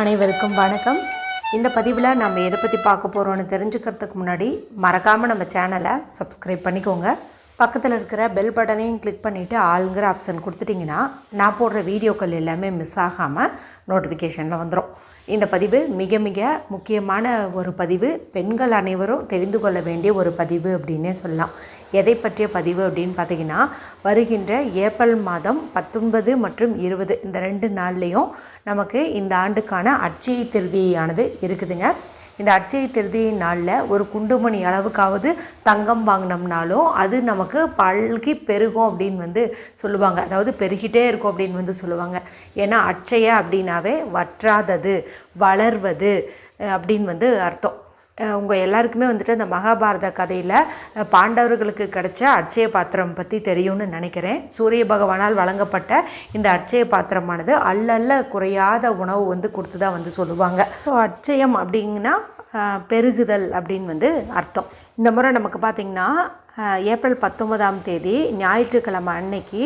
அனைவருக்கும் வணக்கம். இந்த பதிவில் நம்ம எதை பற்றி பார்க்க போகிறோன்னு தெரிஞ்சுக்கிறதுக்கு முன்னாடி மறக்காமல் நம்ம சேனலை சப்ஸ்கிரைப் பண்ணிக்கோங்க. பக்கத்தில் இருக்கிற பெல் பட்டனையும் கிளிக் பண்ணிவிட்டு ஆளுங்கிற ஆப்ஷன் கொடுத்துட்டிங்கன்னா நான் போடுற வீடியோக்கள் எல்லாமே மிஸ் ஆகாமல் நோட்டிஃபிகேஷனில் வந்துடும். இந்த பதிவு மிக மிக முக்கியமான ஒரு பதிவு. பெண்கள் அனைவரும் தெரிந்து கொள்ள வேண்டிய ஒரு பதிவு அப்படின்னே சொல்லலாம். எதை பற்றிய பதிவு அப்படின்னு பார்த்திங்கன்னா, வருகின்ற ஏப்ரல் மாதம் 19 மற்றும் 20 இந்த 2 நாள்லேயும் நமக்கு இந்த ஆண்டுக்கான அட்சய திருதியானது இருக்குதுங்க. இந்த அட்சய திருதியை நாளில் ஒரு குண்டுமணி அளவுக்காவது தங்கம் வாங்கினோம்னாலும் அது நமக்கு பல்கி பெருகும் அப்படின்னு சொல்லுவாங்க. அதாவது பெருகிட்டே இருக்கும் அப்படின்னு சொல்லுவாங்க. ஏன்னா அட்சய அப்படின்னாவே வற்றாதது, வளர்வது அப்படின்னு அர்த்தம். உங்கள் எல்லாருக்குமே அந்த மகாபாரத கதையில் பாண்டவர்களுக்கு கிடைச்ச அட்சய பாத்திரம் பற்றி தெரியும்னு நினைக்கிறேன். சூரிய பகவானால் வழங்கப்பட்ட இந்த அட்சய பாத்திரமானது அல்லல்ல குறையாத உணவு கொடுத்து தான் சொல்லுவாங்க. ஸோ அட்சயம் அப்படின்னா பெருகுதல் அப்படின்னு அர்த்தம். இந்த முறை நமக்கு பார்த்திங்கன்னா ஏப்ரல் 19ஆம் தேதி ஞாயிற்றுக்கிழமை அன்னைக்கு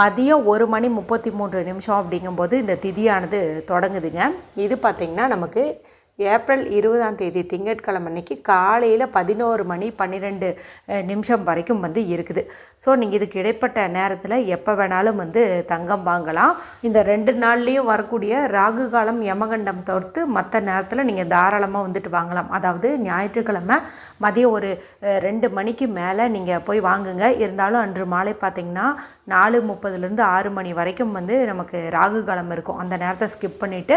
மதியம் 1:33 அப்படிங்கும்போது இந்த திதியானது தொடங்குதுங்க. இது பார்த்திங்கன்னா நமக்கு ஏப்ரல் 20ஆம் தேதி திங்கட்கிழமை அன்னைக்கு காலையில் 11:12 வரைக்கும் இருக்குது. ஸோ நீங்கள் இதுக்கு இடைப்பட்ட நேரத்தில் எப்போ வேணாலும் தங்கம் வாங்கலாம். இந்த 2 நாள்லேயும் வரக்கூடிய ராகு காலம் யமகண்டம் தவிர்த்து மற்ற நேரத்தில் நீங்கள் தாராளமாக வாங்கலாம். அதாவது ஞாயிற்றுக்கிழமை மதியம் ஒரு 2 மணிக்கு மேலே நீங்கள் போய் வாங்குங்க. இருந்தாலும் அன்று மாலை பார்த்திங்கன்னா 4:30 6 மணி வரைக்கும் நமக்கு ராகு காலம் இருக்கும். அந்த நேரத்தை ஸ்கிப் பண்ணிவிட்டு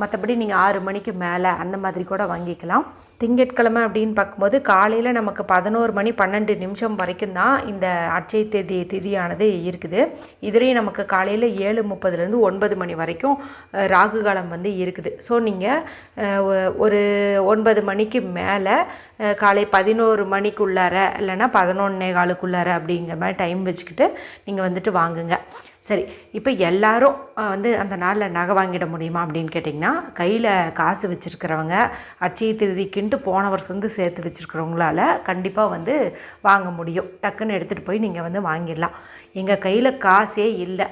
மற்றபடி நீங்கள் 6 மணிக்கு மேலே அந்த மாதிரி கூட வாங்கிக்கலாம். திங்கட்கிழமை அப்படின்னு பார்க்கும்போது காலையில் நமக்கு 11:12 வரைக்கும் தான் இந்த அட்சய திதியானது இருக்குது. இதுலேயும் நமக்கு காலையில் 7:30 9 மணி வரைக்கும் ராகு காலம் இருக்குது. ஸோ நீங்கள் ஒரு 9 மணிக்கு மேலே காலை 11 மணிக்குள்ளார இல்லைன்னா 11:15 அப்படிங்கிற மாதிரி டைம் வச்சுக்கிட்டு நீங்கள் வாங்குங்க. சரி, இப்போ எல்லாரும் அந்த நாளில் நகை வாங்கிட முடியுமா அப்படின்னு கேட்டிங்கன்னா, கையில் காசு வச்சுருக்கிறவங்க, அட்சய திருதிக்குன்ட்டு போன வருஷம் சேர்த்து வச்சுருக்கிறவங்களால கண்டிப்பாக வாங்க முடியும். டக்குன்னு எடுத்துகிட்டு போய் நீங்கள் வாங்கிடலாம். எங்கள் கையில் காசே இல்லை,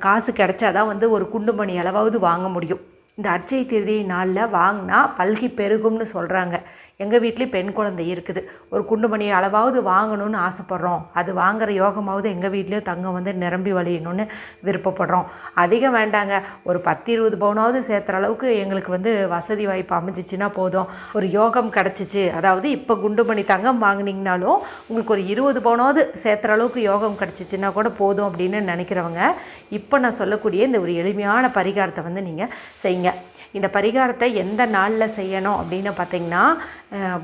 காசு கிடைச்சாதான் ஒரு குண்டுமணி அளவாவது வாங்க முடியும். இந்த அட்சய திருதி நாளில் வாங்கினா பல்கி பெருகும்னு சொல்கிறாங்க. எங்கள் வீட்லேயும் பெண் குழந்தை இருக்குது. ஒரு குண்டுமணி அளவாவது வாங்கணும்னு ஆசைப்பட்றோம். அது வாங்குகிற யோகமாவது எங்கள் வீட்லேயும் தங்கம் நிரம்பி வழியணும்னு விருப்பப்படுறோம். அதிகம் வேண்டாங்க, ஒரு 10-20 பவுனாவது சேர்த்துற அளவுக்கு எங்களுக்கு வசதி வாய்ப்பு அமைஞ்சிச்சின்னா போதும். ஒரு யோகம் கிடச்சிச்சு, அதாவது இப்போ குண்டுமணி தங்கம் வாங்கினீங்கனாலும் உங்களுக்கு ஒரு 20 பவுனாவது சேர்த்துற அளவுக்கு யோகம் கிடச்சிச்சின்னா கூட போதும் அப்படின்னு நினைக்கிறவங்க இப்போ நான் சொல்லக்கூடிய இந்த ஒரு எளிமையான பரிகாரத்தை நீங்கள் செய்யுங்க. இந்த பரிகாரத்தை எந்த நாளில் செய்யணும் அப்படின்னு பார்த்திங்கன்னா,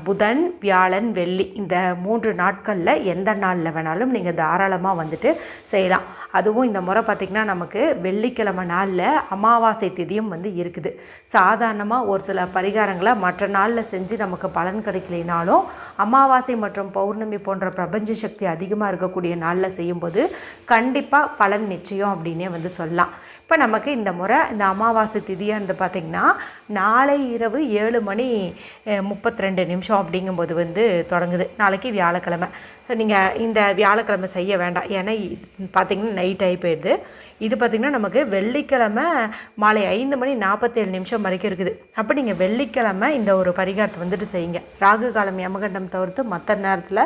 புதன், வியாழன், வெள்ளி இந்த 3 நாட்களில் எந்த நாளில் வேணாலும் நீங்கள் தாராளமாக செய்யலாம். அதுவும் இந்த முறை பார்த்திங்கன்னா நமக்கு வெள்ளிக்கிழமை நாளில் அமாவாசை திதியும் இருக்குது. சாதாரணமாக ஒரு சில பரிகாரங்களை மற்ற நாளில் செஞ்சு நமக்கு பலன் கிடைக்கலைனாலும் அமாவாசை மற்றும் பௌர்ணமி போன்ற பிரபஞ்ச சக்தி அதிகமாக இருக்கக்கூடிய நாளில் செய்யும்போது கண்டிப்பாக பலன் நிச்சயம் அப்படின்னே சொல்லலாம். இப்போ நமக்கு இந்த முறை இந்த அமாவாசை திதியானது பார்த்திங்கன்னா நாளை இரவு 7:32 அப்படிங்கும்போது தொடங்குது. நாளைக்கு வியாழக்கிழமை. ஸோ நீங்கள் இந்த வியாழக்கிழமை செய்ய வேண்டாம், ஏன்னா பார்த்திங்கன்னா நைட் ஆகி போயிடுது. இது பார்த்திங்கன்னா நமக்கு வெள்ளிக்கிழமை மாலை 5:47 வரைக்கும் இருக்குது. அப்போ நீங்கள் வெள்ளிக்கிழமை இந்த ஒரு பரிகாரத்தை செய்யுங்க. ராகு காலம் யமகண்டம் தவிர்த்து மற்ற நேரத்தில்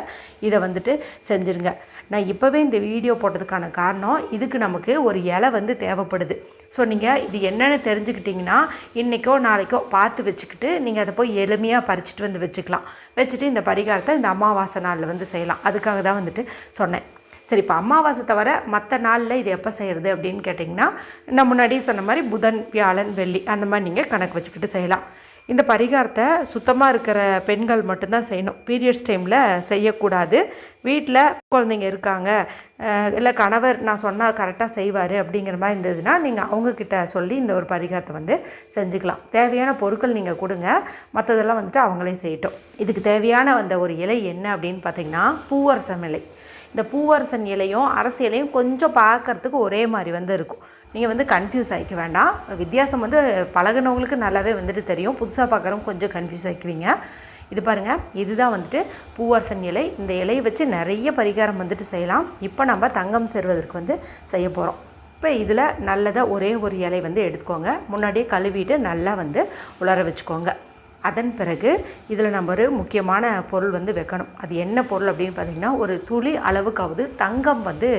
இதை செஞ்சுருங்க. நான் இப்போவே இந்த வீடியோ போட்டதுக்கான காரணம், இதுக்கு நமக்கு ஒரு இலை தேவைப்படுது. ஸோ நீங்கள் இது என்னென்னு தெரிஞ்சுக்கிட்டிங்கன்னா இன்றைக்கோ நாளைக்கோ பார்த்து வச்சுக்கிட்டு நீங்கள் அதை போய் எளிமையாக பறிச்சுட்டு வச்சுக்கலாம். வச்சுட்டு இந்த பரிகாரத்தை இந்த அமாவாசை நாளில் செய்யலாம். அதுக்காக தான் சொன்னேன். சரி, இப்போ அமாவாசை தவிர மற்ற நாளில் இது எப்போ செய்கிறது அப்படின்னு கேட்டிங்கன்னா, நான் முன்னாடியே சொன்ன மாதிரி புதன், வியாழன், வெள்ளி அந்த மாதிரி நீங்கள் கணக்கு வச்சுக்கிட்டு செய்யலாம். இந்த பரிகாரத்தை சுத்தமாக இருக்கிற பெண்கள் மட்டும்தான் செய்யணும். பீரியட்ஸ் டைமில் செய்யக்கூடாது. வீட்டில் குழந்தைங்க இருக்காங்க, இல்லை கணவர் நான் சொன்னால் கரெக்டாக செய்வார் அப்படிங்கிற மாதிரி இருந்ததுன்னா நீங்கள் அவங்கக்கிட்ட சொல்லி இந்த ஒரு பரிகாரத்தை செஞ்சுக்கலாம். தேவையான பொருட்கள் நீங்கள் கொடுங்க, மற்றதெல்லாம் அவங்களே செய்யட்டும். இதுக்கு தேவையான அந்த ஒரு இலை என்ன அப்படின்னு பார்த்திங்கன்னா, பூவரசம் இலை. இந்த பூவரசன் இலையும் அரசு இலையும் கொஞ்சம் பார்க்குறதுக்கு ஒரே மாதிரி இருக்கும். நீங்கள் கன்ஃபியூஸ் ஆகிக்க வேண்டாம். வித்தியாசம் பழகினவங்களுக்கு நல்லாவே தெரியும். புதுசாக பார்க்குறவங்க கொஞ்சம் கன்ஃபியூஸ் ஆகிக்குவீங்க. இது பாருங்கள், இதுதான் பூவரசன் இலை. இந்த இலையை வச்சு நிறைய பரிகாரம் செய்யலாம். இப்போ நம்ம தங்கம் சேருவதற்கு செய்ய போகிறோம். இப்போ இதில் நல்லதாக ஒரே ஒரு இலை வந்து எடுத்துக்கோங்க. முன்னாடியே கழுவிட்டு நல்லா வந்து உலர வச்சுக்கோங்க. அதன் பிறகு இதில் நம்ம ஒரு முக்கியமான பொருள் வந்து வைக்கணும். அது என்ன பொருள் அப்படின்னு பார்த்திங்கன்னா, ஒரு துளி அளவுக்காவது தங்கம் வந்து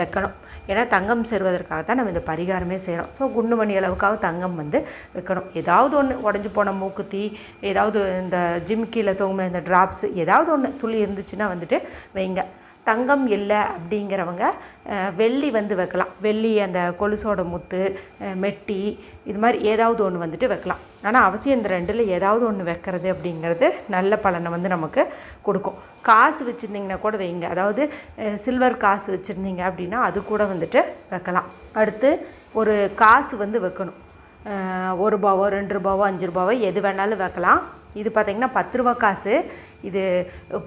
வைக்கணும். ஏன்னா தங்கம் சேருவதற்காக தான் நம்ம இந்த பரிகாரமே செய்கிறோம். ஸோ குண்டுமணி அளவுக்காவது தங்கம் வந்து வைக்கணும். ஏதாவது ஒன்று உடஞ்சி போன மூக்குத்தி, ஏதாவது இந்த ஜிம்கியில் தொங்குன இந்த ட்ராப்ஸு, ஏதாவது ஒன்று துளி இருந்துச்சுன்னா வந்துட்டு வைங்க. தங்கம் இல்லை அப்படிங்கிறவங்க வெள்ளி வந்து வைக்கலாம். வெள்ளி அந்த கொலுசோட முத்து, மெட்டி, இது மாதிரி ஏதாவது ஒன்று வந்துட்டு வைக்கலாம். ஆனால் அவசியம் இந்த ரெண்டில் ஏதாவது ஒன்று வைக்கிறது அப்படிங்கிறது நல்ல பலனை வந்து நமக்கு கொடுக்கும். காசு வச்சுருந்திங்கன்னா கூட வைங்க. அதாவது சில்வர் காசு வச்சுருந்தீங்க அப்படின்னா அது கூட வந்துட்டு வைக்கலாம். அடுத்து ஒரு காசு வந்து வைக்கணும். 1 ரூபாவோ 2 ரூபாவோ 5 ரூபாவோ எது வேணாலும் வைக்கலாம். இது பார்த்திங்கன்னா 10 ரூபா காசு. இது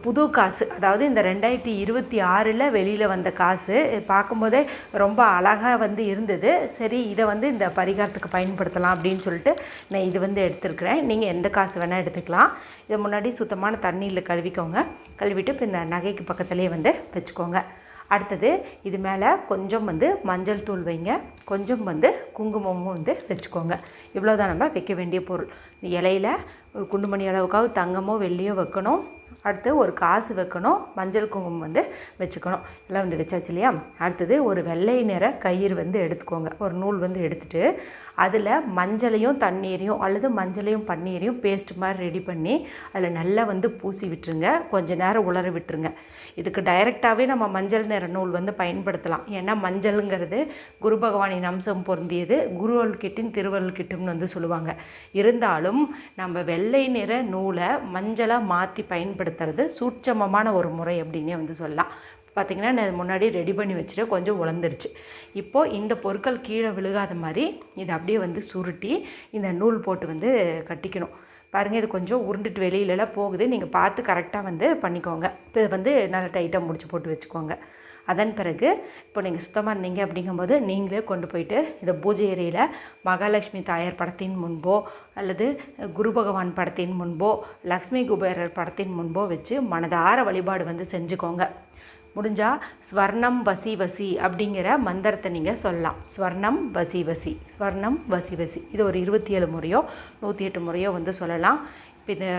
புது காசு, அதாவது இந்த 2026 வெளியில் வந்த காசு. பார்க்கும்போதே ரொம்ப அழகாக வந்து இருந்தது. சரி, இதை வந்து இந்த பரிகாரத்துக்கு பயன்படுத்தலாம் அப்படின்னு சொல்லிட்டு நான் இது வந்து எடுத்துருக்கிறேன். நீங்கள் எந்த காசு வேணால் எடுத்துக்கலாம். இதை முன்னாடி சுத்தமான தண்ணியில் கழுவிக்கோங்க. கழுவிட்டு இப்போ இந்த நகைக்கு பக்கத்துலேயே வந்து வச்சுக்கோங்க. அடுத்தது இது மேலே கொஞ்சம் வந்து மஞ்சள் தூள் வைங்க. கொஞ்சம் வந்து குங்குமமும் வந்து வச்சுக்கோங்க. இவ்வளோ தான் நம்ம வைக்க வேண்டிய பொருள். இலையில் ஒரு குண்டுமணி அளவுக்காவது தங்கமோ வெள்ளியோ வைக்கணும். அடுத்து ஒரு காசு வைக்கணும். மஞ்சள் குங்குமம் வந்து வச்சுக்கணும். எல்லாம் வந்து வச்சாச்சு இல்லையா? அடுத்தது ஒரு வெள்ளை நிற கயிறு வந்து எடுத்துக்கோங்க. ஒரு நூல் வந்து எடுத்துகிட்டு அதில் மஞ்சளையும் தண்ணீரையும் அல்லது மஞ்சளையும் பன்னீரையும் பேஸ்ட் மாதிரி ரெடி பண்ணி அதில் நல்லா வந்து பூசி விட்டுருங்க. கொஞ்சம் நேரம் உலர விட்டுருங்க. இதுக்கு டைரெக்டாகவே நம்ம மஞ்சள் நிற நூல் வந்து பயன்படுத்தலாம். ஏன்னா மஞ்சளுங்கிறது குரு பகவானின் அம்சம் பொருந்தியது. குருவருள் கிட்டின் திருவருள் கிட்டும்னு வந்து சொல்லுவாங்க. இருந்தாலும் நம்ம வெள்ளை நிற நூலை மஞ்சளாக மாற்றி பயன்படுத்துறது சூட்சமமான ஒரு முறை அப்படின்னே வந்து சொல்லலாம். பார்த்திங்கன்னா நான் முன்னாடி ரெடி பண்ணி வச்சுட்டு கொஞ்சம் உலர்ந்துருச்சு. இப்போது இந்த பொருட்கள் கீழே விழுகாத மாதிரி இதை அப்படியே வந்து சுருட்டி இந்த நூல் போட்டு வந்து கட்டிக்கணும். பாருங்கள், இது கொஞ்சம் உருண்டுட்டு வெளியிலலாம் போகுது. நீங்கள் பார்த்து கரெக்டாக வந்து பண்ணிக்கோங்க. இப்போ இதை வந்து நல்லா டைட்டாக முடிச்சு போட்டு வச்சுக்கோங்க. அதன் பிறகு இப்போ நீங்கள் சுத்தமாக இருந்தீங்க அப்படிங்கும்போது நீங்களே கொண்டு போயிட்டு இதை பூஜை அறையில் மகாலட்சுமி தாயார் படத்தின் முன்போ அல்லது குரு பகவான் படத்தின் முன்போ லக்ஷ்மி குபேரர் படத்தின் முன்போ வச்சு மனதார வழிபாடு வந்து செஞ்சுக்கோங்க. முடிஞ்சால் ஸ்வர்ணம் வசி வசி அப்படிங்கிற மந்திரத்தை நீங்கள் சொல்லலாம். ஸ்வர்ணம் வசி வசி, ஸ்வர்ணம் வசி வசி. இது ஒரு 27 முறையோ 108 முறையோ வந்து சொல்லலாம். இப்போ இதை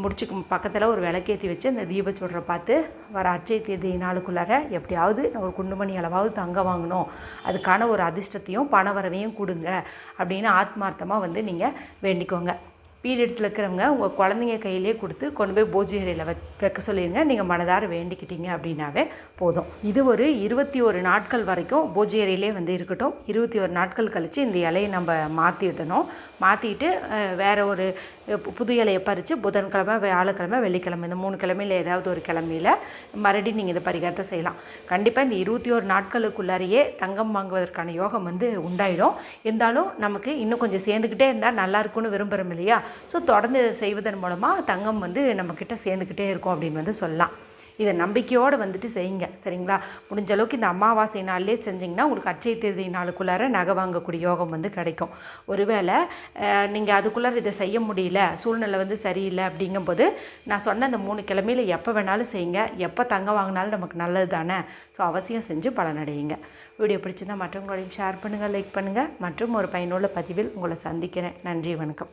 முடிச்சுக்கு பக்கத்தில் ஒரு விளக்கேற்றி வச்சு அந்த தீபச்சுடரை பார்த்து வர அட்சய தேதி நாளுக்குள்ளார எப்படியாவது ஒரு குண்டுமணி அளவாவது தங்கம் வாங்கணும், அதுக்கான ஒரு அதிர்ஷ்டத்தையும் பணவரவையும் கொடுங்க அப்படின்னு ஆத்மார்த்தமாக வந்து நீங்கள் வேண்டிக்கோங்க. பீரியட்ஸில் இருக்கிறவங்க உங்கள் குழந்தைங்க கையிலே கொடுத்து கொண்டு போய் பூஜை அறையில் வைக்க சொல்லிடுங்க. நீங்கள் மனதார வேண்டிக்கிட்டீங்க அப்படின்னாவே போதும். இது ஒரு 21 நாட்கள் வரைக்கும் பூஜை அறையிலே வந்து இருக்கட்டும். 21 நாட்கள் கழித்து இந்த இலையை நம்ம மாற்றிடணும். மாற்றிட்டு வேறு ஒரு புது இலையை பறித்து புதன்கிழமை, வியாழக்கிழமை, வெள்ளிக்கிழமை இந்த 3 கிழமையில் ஏதாவது ஒரு கிழமையில் மறுபடியும் நீங்கள் இந்த பரிகாரத்தை செய்யலாம். கண்டிப்பாக இந்த 21 நாட்களுக்குள்ளாரையே தங்கம் வாங்குவதற்கான யோகம் வந்து உண்டாயிடும். இருந்தாலும் நமக்கு இன்னும் கொஞ்சம் சேர்ந்துக்கிட்டே இருந்தால் நல்லாயிருக்கும்னு விரும்புகிறோம் இல்லையா? ஸோ தொடர்ந்து செய்வதன் மூலமாக தங்கம் வந்து நம்மக்கிட்ட சேர்ந்துக்கிட்டே இருக்கும் அப்படின்னு வந்து சொல்லலாம். இதை நம்பிக்கையோடு வந்துட்டு செய்யுங்க. சரிங்களா? முடிஞ்ச அளவுக்கு இந்த அமாவாசை நாள்லேயே செஞ்சிங்கன்னா உங்களுக்கு அட்சய தேதி நாளுக்குள்ளார நகை வாங்கக்கூடிய யோகம் வந்து கிடைக்கும். ஒருவேளை நீங்கள் அதுக்குள்ளார இதை செய்ய முடியல, சூழ்நிலை வந்து சரியில்லை அப்படிங்கும்போது நான் சொன்ன அந்த 3 கிழமையில் எப்போ வேணாலும் செய்யுங்க. எப்போ தங்கம் வாங்கினாலும் நமக்கு நல்லது தானே. ஸோ அவசியம் செஞ்சு பலனடையுங்க. வீடியோ பிடிச்சிருந்தால் மற்றவங்களையும் ஷேர் பண்ணுங்கள், லைக் பண்ணுங்கள். மற்றும் ஒரு பயனுள்ள பதிவில் உங்களை சந்திக்கிறேன். நன்றி, வணக்கம்.